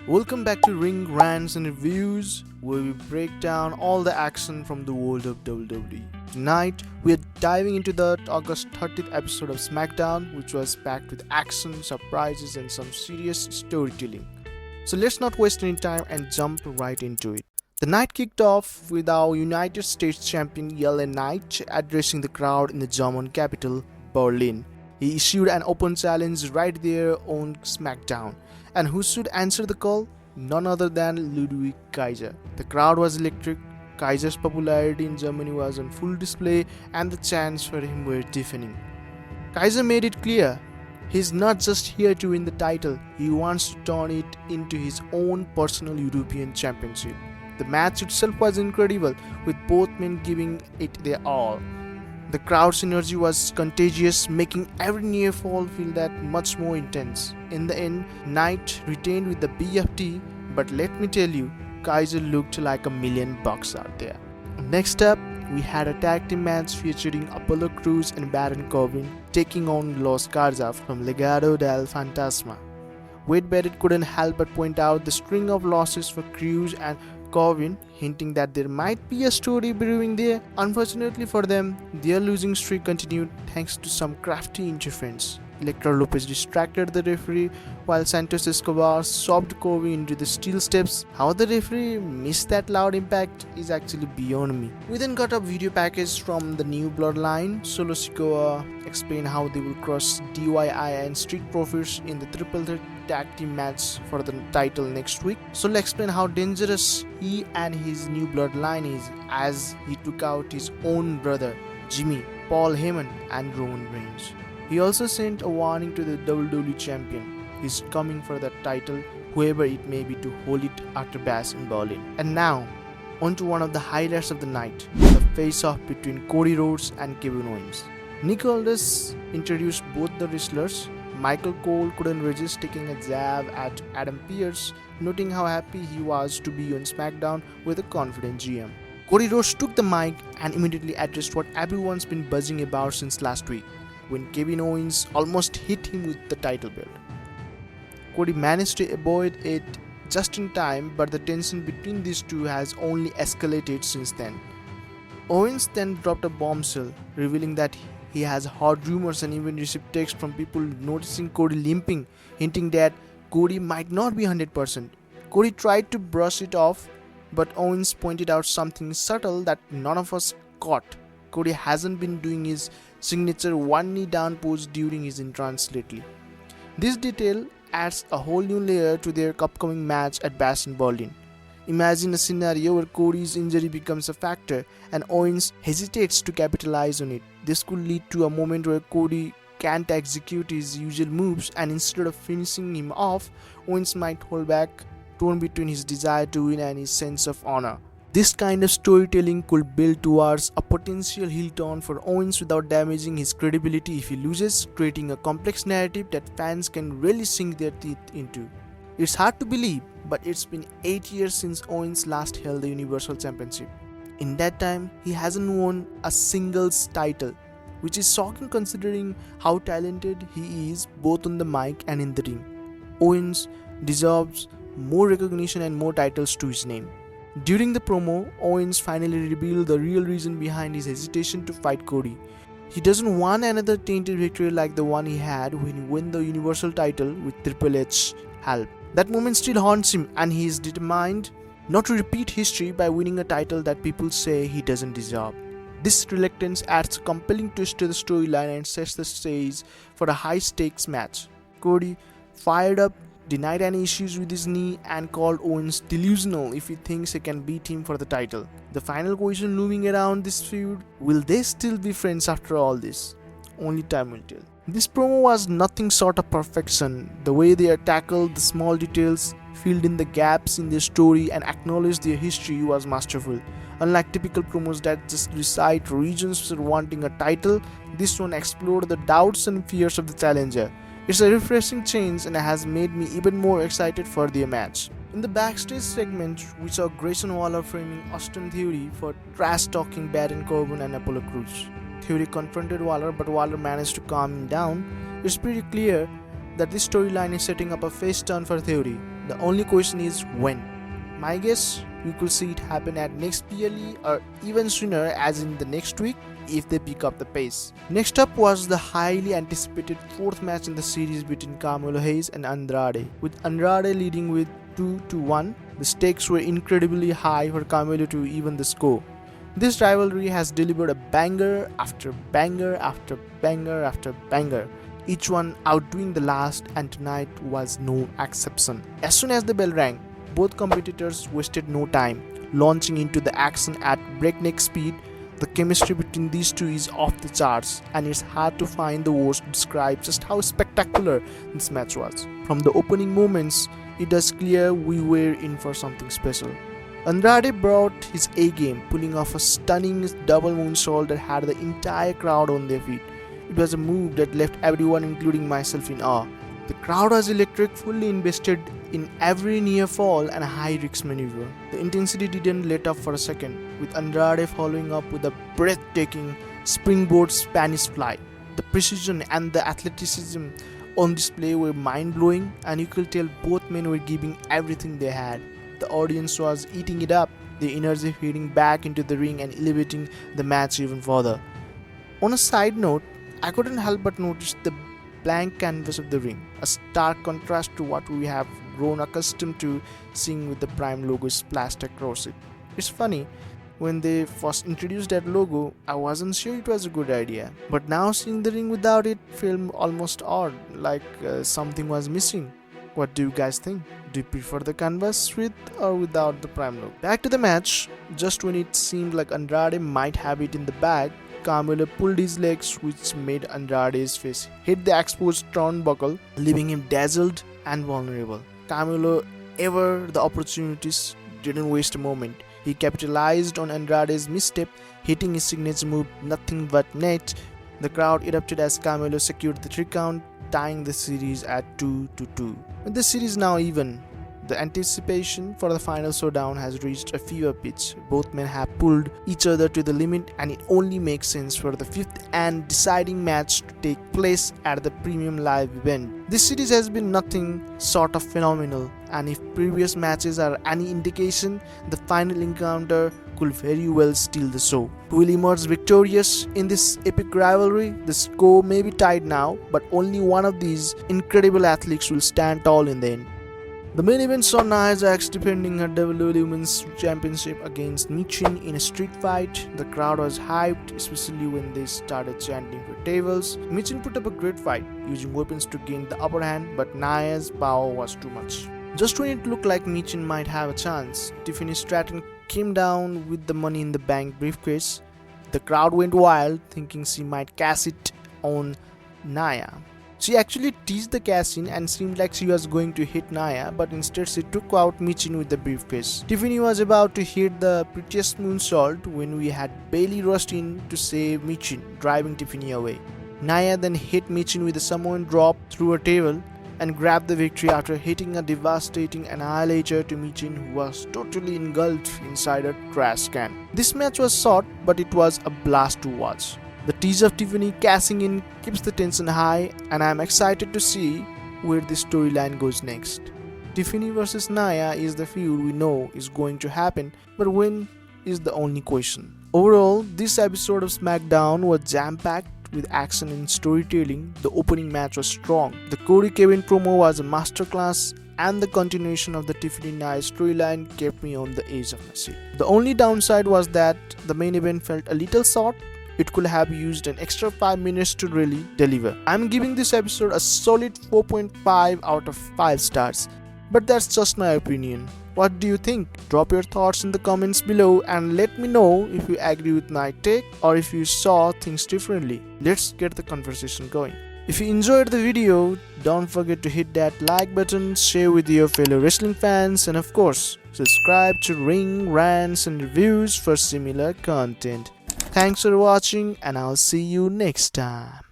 Welcome back to Ring Rants and Reviews, where we break down all the action from the world of WWE. Tonight, we are diving into the August 30th episode of Smackdown, which was packed with action, surprises, and some serious storytelling. So let's not waste any time and jump right into it. The night kicked off with our United States champion LA Knight addressing the crowd in the German capital, Berlin. He issued an open challenge right there on SmackDown. And who should answer the call? None other than Ludwig Kaiser. The crowd was electric, Kaiser's popularity in Germany was on full display, and the chants for him were deafening. Kaiser made it clear, he's not just here to win the title, he wants to turn it into his own personal European championship. The match itself was incredible, with both men giving it their all. The crowd's energy was contagious, making every near fall feel that much more intense. In the end, Knight retained with the BFT, but let me tell you, Kaiser looked like $1,000,000 out there. Next up, we had a tag team match featuring Apollo Crews and Baron Corbin taking on Los Garza from Legado del Fantasma. Wade Barrett couldn't help but point out the string of losses for Crews and Corbin, hinting that there might be a story brewing there. Unfortunately for them, their losing streak continued thanks to some crafty interference. Electra Lopez distracted the referee while Santos Escobar sobbed Corbin into the steel steps. How the referee missed that loud impact is actually beyond me. We then got a video package from the New Bloodline. Solo Sikoa explained how they will cross DIY and Street Profits in the triple threat tag team match for the title next week. Solo explained how dangerous he and his New Bloodline is as he took out his own brother, Jimmy, Paul Heyman, and Roman Reigns. He also sent a warning to the WWE champion. He's coming for that title, whoever it may be, to hold it after Bash in Berlin. And now, on to one of the highlights of the night, the face-off between Cody Rhodes and Kevin Owens. Nick Aldis introduced both the wrestlers. Michael Cole couldn't resist taking a jab at Adam Pearce, noting how happy he was to be on SmackDown with a confident GM. Cody Rhodes took the mic and immediately addressed what everyone's been buzzing about since last week, when Kevin Owens almost hit him with the title belt. Cody managed to avoid it just in time, but the tension between these two has only escalated since then. Owens then dropped a bombshell, revealing that he has heard rumors and even received texts from people noticing Cody limping, hinting that Cody might not be 100%. Cody tried to brush it off, but Owens pointed out something subtle that none of us caught. Cody hasn't been doing his signature one knee down pose during his entrance lately. This detail adds a whole new layer to their upcoming match at Bash in Berlin. Imagine a scenario where Cody's injury becomes a factor and Owens hesitates to capitalize on it. This could lead to a moment where Cody can't execute his usual moves, and instead of finishing him off, Owens might hold back, torn between his desire to win and his sense of honor. This kind of storytelling could build towards a potential heel turn for Owens without damaging his credibility if he loses, creating a complex narrative that fans can really sink their teeth into. It's hard to believe, but it's been 8 years since Owens last held the Universal Championship. In that time, he hasn't won a singles title, which is shocking considering how talented he is both on the mic and in the ring. Owens deserves more recognition and more titles to his name. During the promo, Owens finally revealed the real reason behind his hesitation to fight Cody. He doesn't want another tainted victory like the one he had when he won the Universal title with Triple H's help. That moment still haunts him, and he is determined not to repeat history by winning a title that people say he doesn't deserve. This reluctance adds a compelling twist to the storyline and sets the stage for a high-stakes match. Cody, fired up, denied any issues with his knee and called Owens delusional if he thinks he can beat him for the title. The final question looming around this feud, will they still be friends after all this? Only time will tell. This promo was nothing short of perfection. The way they tackled the small details, filled in the gaps in their story and acknowledged their history was masterful. Unlike typical promos that just recite reasons for wanting a title, this one explored the doubts and fears of the challenger. It's a refreshing change and has made me even more excited for their match. In the backstage segment, we saw Grayson Waller framing Austin Theory for trash-talking Baron Corbin and Apollo Crews. Theory confronted Waller, but Waller managed to calm him down. It's pretty clear that this storyline is setting up a face turn for Theory. The only question is when. My guess, we could see it happen at next PLE or even sooner, as in the next week if they pick up the pace. Next up was the highly anticipated fourth match in the series between Carmelo Hayes and Andrade, with Andrade leading with 2-1. The stakes were incredibly high for Carmelo to even the score. This rivalry has delivered a banger after banger after banger after banger, each one outdoing the last, and tonight was no exception. As soon as the bell rang, both competitors wasted no time, launching into the action at breakneck speed. The chemistry between these two is off the charts, and it's hard to find the words to describe just how spectacular this match was. From the opening moments, it was clear we were in for something special. Andrade brought his A game, pulling off a stunning double moonsault that had the entire crowd on their feet. It was a move that left everyone, including myself, in awe. The crowd was electric, fully invested in every near fall and high risk maneuver. The intensity didn't let up for a second, with Andrade following up with a breathtaking springboard Spanish fly. The precision and the athleticism on display were mind-blowing, and you could tell both men were giving everything they had. The audience was eating it up, the energy feeding back into the ring and elevating the match even further. On a side note, I couldn't help but notice the blank canvas of the ring, a stark contrast to what we have grown accustomed to seeing with the Prime logo splashed across it. It's funny, when they first introduced that logo, I wasn't sure it was a good idea, but now seeing the ring without it felt almost odd, like something was missing. What do you guys think? Do you prefer the canvas with or without the Prime logo? Back to the match, just when it seemed like Andrade might have it in the bag, Carmelo pulled his legs, which made Andrade's face hit the exposed turnbuckle, leaving him dazzled and vulnerable. Carmelo, ever the opportunities, didn't waste a moment. He capitalized on Andrade's misstep, hitting his signature move nothing but net. The crowd erupted as Carmelo secured the 3 count, tying the series at 2-2. With the series now even, the anticipation for the final showdown has reached a fever pitch. Both men have pulled each other to the limit, and it only makes sense for the 5th and deciding match to take place at the premium live event. This series has been nothing short of phenomenal, and if previous matches are any indication, the final encounter could very well steal the show. Who will emerge victorious in this epic rivalry? The score may be tied now, but only one of these incredible athletes will stand tall in the end. The main event saw Nia Jax defending her WWE Women's Championship against Michin in a street fight. The crowd was hyped, especially when they started chanting for tables. Michin put up a great fight, using weapons to gain the upper hand, but Nia's power was too much. Just when it looked like Michin might have a chance, Tiffany Stratton came down with the Money in the Bank briefcase. The crowd went wild, thinking she might cash it on Nia. She actually teased the cash-in and seemed like she was going to hit Nia, but instead she took out Michin with the briefcase. Tiffany was about to hit the prettiest moonsault when we had Bailey rushed in to save Michin, driving Tiffany away. Nia then hit Michin with a Samoan drop through a table and grabbed the victory after hitting a devastating annihilator to Michin, who was totally engulfed inside a trash can. This match was short, but it was a blast to watch. The tease of Tiffany cashing in keeps the tension high, and I am excited to see where this storyline goes next. Tiffany versus Nia is the feud we know is going to happen, but when is the only question. Overall, this episode of SmackDown was jam-packed with action and storytelling. The opening match was strong. The Corey Kevin promo was a masterclass, and the continuation of the Tiffany Nia storyline kept me on the edge of my seat. The only downside was that the main event felt a little short. It could have used an extra 5 minutes to really deliver. I'm giving this episode a solid 4.5 out of 5 stars. But that's just my opinion. What do you think? Drop your thoughts in the comments below and let me know if you agree with my take or if you saw things differently. Let's get the conversation going. If you enjoyed the video, don't forget to hit that like button, share with your fellow wrestling fans, and of course, subscribe to Rants and Reviews for similar content. Thanks for watching, and I'll see you next time.